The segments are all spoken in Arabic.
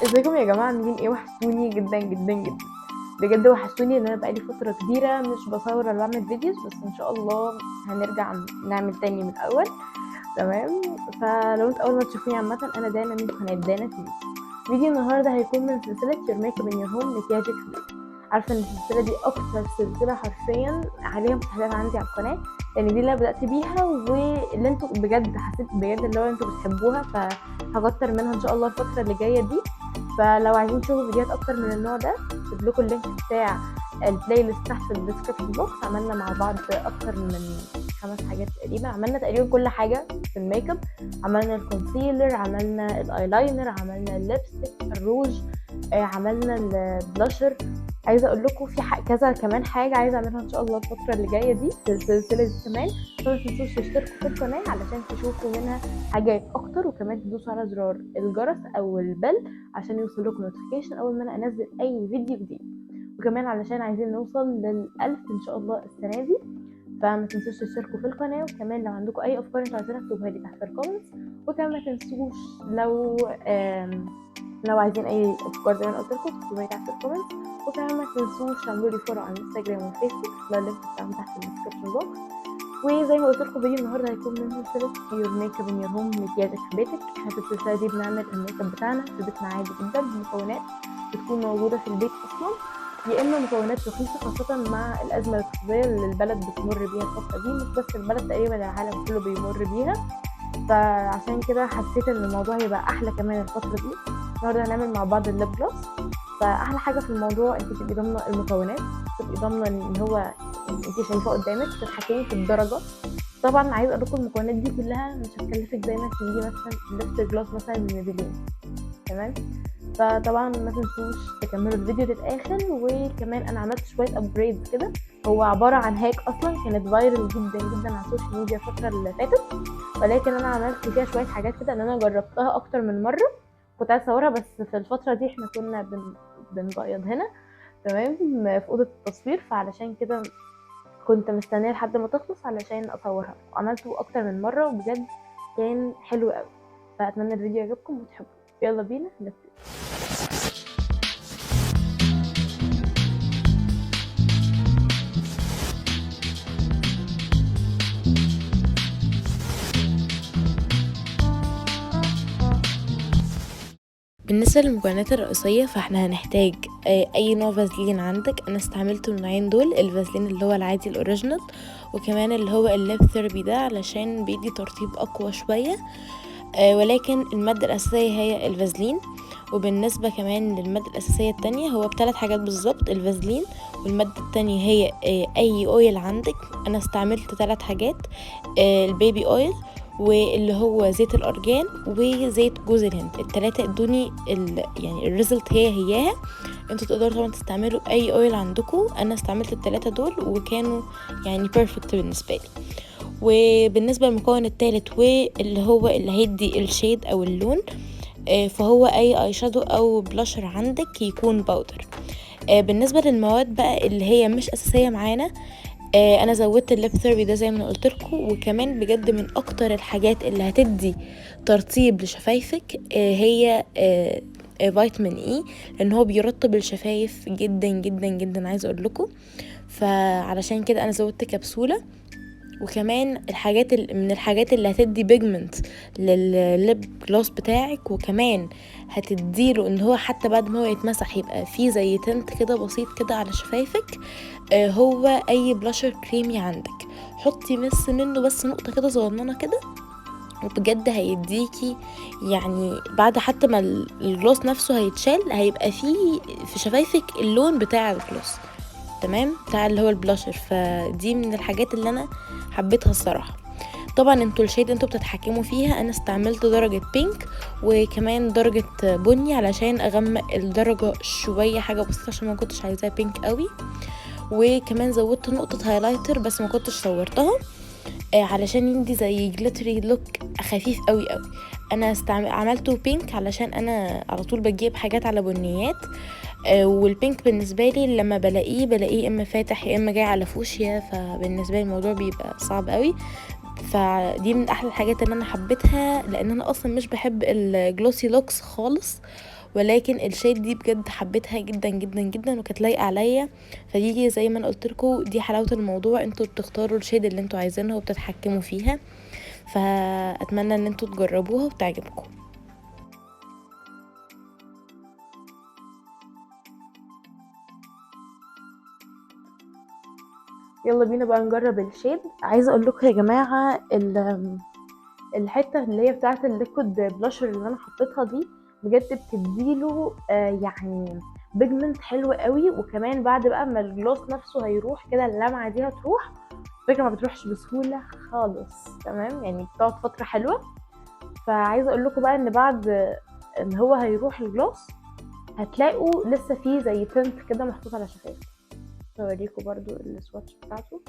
ازيكم يا جماعه؟ عاملين ايه؟ وحشتوني جدا جدا جدا بجد، وحشتوني ان انا بقالي فتره كبيره مش بصور ولا بعمل فيديوز، بس ان شاء الله هنرجع نعمل تاني من الاول. تمام. فلو انت اول ما تشوفوني عامه، انا دانا من قناه دانا تي في. فيديو النهارده هيكون من سلسله يور ميك اب ان يور هوم مكياج اكسبرت. عارفه ان السلسله دي اكتر سلسله حرفيا عليها مشاهدات عندي على القناه، لان دي اللي أنا بدات بيها واللي انتوا بجد حسيت بجد اللي هو انتوا بتحبوها، فهكتر منها ان شاء الله الفتره اللي جايه دي. فلو عايزين تشوفوا فيديوهات اكتر من النوع ده، هسيب لكم اللينك بتاع البلاي ليست تحت في الديسكربشن بوكس. عملنا مع بعض اكتر من 5 حاجات تقريبا، عملنا تقريبا كل حاجه في الميك اب. عملنا الكونسيلر، عملنا الايلاينر، عملنا الليبستيك، الروج، عملنا البلاشر. عايزه اقول لكم في كذا كمان حاجه عايزه اعملها ان شاء الله الفتره اللي جايه دي في السلسله دي كمان. فما تنسوش تشتركوا في القناه علشان تشوفوا منها حاجات اكتر، وكمان تدوسوا على زرار الجرس او البل عشان يوصل لكم نوتيفيكيشن اول ما انا انزل اي فيديو جديد. وكمان علشان عايزين نوصل لل1000 ان شاء الله السنه دي. فما تنسوش تشتركوا في القناه، وكمان لو عندكم اي افكار انتوا عايزينها اكتبوها لي تحت في الكومنتس. وكمان ما تنسوش لو عايزين اي افكار زي ما انا قلت لكم تكتبوها لي تحت في الكومنتس. وكمان ما تنسوش تعملوا لي فولو على الانستجرام والفيسبوك، اللينك بتاعهم تحت في الديسكربشن بوكس. وزي ما قلت لكم فيديو النهارده هيكون من سلسله يور ميك اب ان يور هوم مكياجك في بيتك. احنا في السلسله دي بنعمل الميك اب بتاعنا في بيتنا عادي جدا بمكونات بتكون موجوده في البيت اصلا، يا اما مكونات رخيصه، خاصه مع الازمه الاقتصاديه اللي البلد بتمر بيها الفتره دي. مش بس البلد، تقريبا العالم كله بيمر بيها. فعشان كده حسيت ان الموضوع هيبقى احلى كمان الفتره دي. النهارده هنعمل مع بعض الليب جلوس. فاحلى حاجه في الموضوع انت تبقي ضامنه المكونات، تبقي ضامنه ان هو انت شايفاه قدامك، تتحكمي في الدرجه. طبعا عايزه اقول لكم المكونات دي كلها مش هتكلفك زي ما تجيبي مثلا ليب جلوس مثلا من ميبلين. تمام. فطبعا ما تنسوش تكملوا الفيديو للاخر. وكمان انا عملت شويه ابجريدز كده، هو عباره عن هاك اصلا كانت فايرل جدا جدا على السوشيال ميديا الفتره اللي فاتت، ولكن انا عملت فيها شويه حاجات كده ان انا جربتها اكتر من مره. كنت عايزه اصورها بس في الفتره دي احنا كنا بنبيض هنا، تمام، في اوضه التصوير. فعلشان كده كنت مستنيه لحد ما تخلص علشان اصورها، وعملته اكتر من مره وبجد كان حلو قوي. فاتمنى الفيديو يعجبكم وتحبوه. يلا بينا نبتدي. بالنسبة للمكونات الرئيسية، فاحنا هنحتاج اي نوع فازلين عندك. انا استعملت النوعين دول، الفازلين اللي هو العادي الاوريجينال، وكمان اللي هو الليب ثيرابي ده علشان بيدي ترطيب اقوى شوية. ولكن المادة الاساسية هي الفازلين. وبالنسبة كمان للمادة الأساسية التانية، هو ب3 حاجات بالظبط: الفازلين، والمادة التانية هي أي أويل عندك. أنا استعملت 3 حاجات: البيبي أويل، واللي هو زيت الأرجان، وزيت جوز الهند. ال3 ادوني يعني الريزلت هياها. انتوا تقدروا طبعا تستعملوا أي أويل عندكم. أنا استعملت ال3 دول وكانوا يعني بيرفكت بالنسبة لي. وبالنسبة للمكون الثالث واللي هو اللي هيدي الشيد أو اللون، فهو اي اي شادو او بلاشر عندك يكون باودر. بالنسبه للمواد بقى اللي هي مش اساسيه معانا، انا زودت الليب ثيرابي ده زي ما قلت لكم. وكمان بجد من اكتر الحاجات اللي هتدي ترطيب لشفايفك هي فيتامين اي، لان هو بيرطب الشفايف جدا جدا جدا، عايزه اقول لكم. فعلشان كده انا زودت كبسوله. وكمان من الحاجات اللي هتدي بيجمنت للليب جلوس بتاعك، وكمان هتديله ان هو حتى بعد ما هو يتمسح يبقى فيه زي تنت كده بسيط كده على شفايفك. هو اي بلاشر كريمي عندك، حطي منه بس نقطة كده صغننة كده، وبجد هيديكي يعني بعد حتى ما الجلوس نفسه هيتشال هيبقى فيه في شفايفك اللون بتاع الجلوس، تمام، بتاع اللي هو البلاشر. فدي من الحاجات اللي انا حبيتها الصراحه. طبعا انتوا الشيد انتوا بتتحكموا فيها. انا استعملت درجه بينك وكمان درجه بني علشان اغمق الدرجه شويه، حاجه بسيطه عشان ما كنتش عايزاها بينك قوي. وكمان زودت نقطه هايلايتر بس ما كنتش صورتها علشان يدي زي جليتري لوك خفيف قوي قوي. انا عملته بينك علشان انا على طول بجيب حاجات على بنيات، والبينك بالنسبه لي لما بلاقيه اما فاتح يا اما جاي على فوشيا، فبالنسبه لي الموضوع بيبقى صعب قوي. فدي من احلى الحاجات اللي انا حبيتها، لان انا اصلا مش بحب الجلوسي لوكس خالص، ولكن الشيد دي بجد حبيتها جدا جدا جدا وكانت لايقه عليا. فدي زي ما انا قلت لكم دي حلاوه الموضوع، انتوا بتختاروا الشيد اللي انتوا عايزينها وبتتحكموا فيها. فاتمنى ان انتوا تجربوها وتعجبكم. يلا بينا بقى نجرب الشيد. عايزه اقول لكم يا جماعه الحته اللي هي بتاعه الليكويد بلاشر اللي انا حطيتها دي بجد بتديله يعني بيجمنت حلو قوي. وكمان بعد بقى ما الجلوس نفسه هيروح كده اللمعه دي هتروح، فكرة ما بتروحش بسهوله خالص، تمام يعني بتقعد فتره حلوه. فعايزه اقول لكم بقى ان بعد ان هو هيروح الجلوس هتلاقوا لسه فيه زي تنت كده محطوط على شفايفك. هوريكم برضو السواتش بتاعته.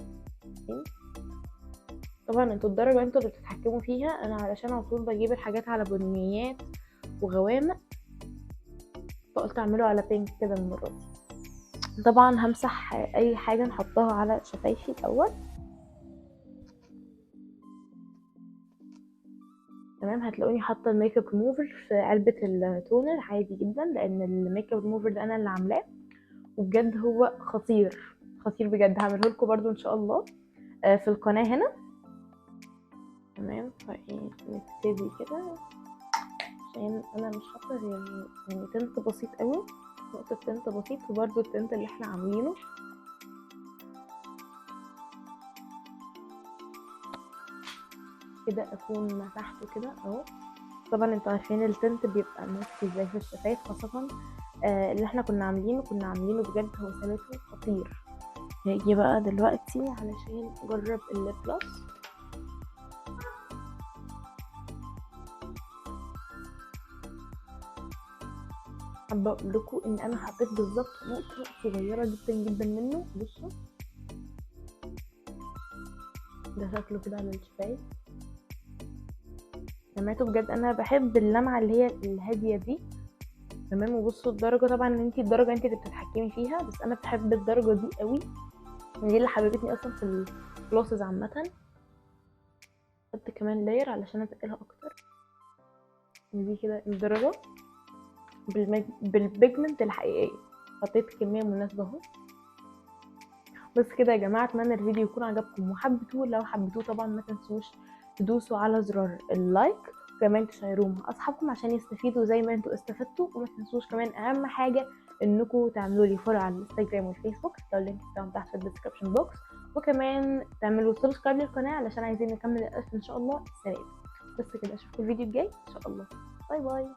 طبعا انتوا الدرجة انتوا اللي بتتحكموا فيها، انا علشان على طول بجيب الحاجات على بنيات وغوامق فقلت اعمله على بينك كده المرة دي. طبعا همسح اي حاجة نحطها على شفايفي الاول. تمام، هتلاقوني حاطه الميك اب ريموفر في علبه التونر عادي جدا، لان الميك اب ريموفر ده انا اللي عاملاه وبجد هو خطير خطير بجد. هعمله لكم برضو ان شاء الله في القناه هنا. تمام، نبتدي كده عشان انا مش حاطه غير يعني تنت بسيط قوي، نقطه تنت بسيط، وبرده التنت اللي احنا عاملينه كده اكون مسحته كده اهو. طبعا انتوا عارفين التنت بيبقى ماسك ازاي في الشفايف، خاصه اللي احنا كنا عاملينه بجد هو ثباته خطير. هاجي بقى دلوقتي علشان اجرب الليب جلوس. حابه اقول لكم ان انا حطيت بالظبط نقطه صغيره جدا جدا منه. بصوا ده شكله كده على الشفايف، سمعته بجد. انا بحب اللمعه اللي هي الهاديه دي. تمام، وبصوا الدرجه طبعا الدرجه انت اللي بتتحكمي فيها، بس انا بحب الدرجه دي قوي، دي اللي حببتني اصلا في الجلوسز عامه. حط كمان لاير علشان اتقلها اكتر. دي كده الدرجه بالبيجمنت الحقيقيه، حطيت كميه مناسبه اهو. بس كده يا جماعه، اتمنى الفيديو يكون عجبكم وحبيتوه. لو حبيتوه طبعا ما تنسوش تدوسوا على زرار اللايك، وكمان تشيروه مع اصحابكم عشان يستفيدوا زي ما انتوا استفدتوا. وما تنسوش كمان اهم حاجه انكم تعملوا لي فولو على الانستجرام والفيسبوك، هتلاقوا اللينك بتاعهم تحت في الديسكربشن بوكس. وكمان تعملوا سبسكرايب للقناه علشان عايزين نكمل الألف ان شاء الله السنه دي. بس كده اشوفكم الفيديو الجاي ان شاء الله. باي باي.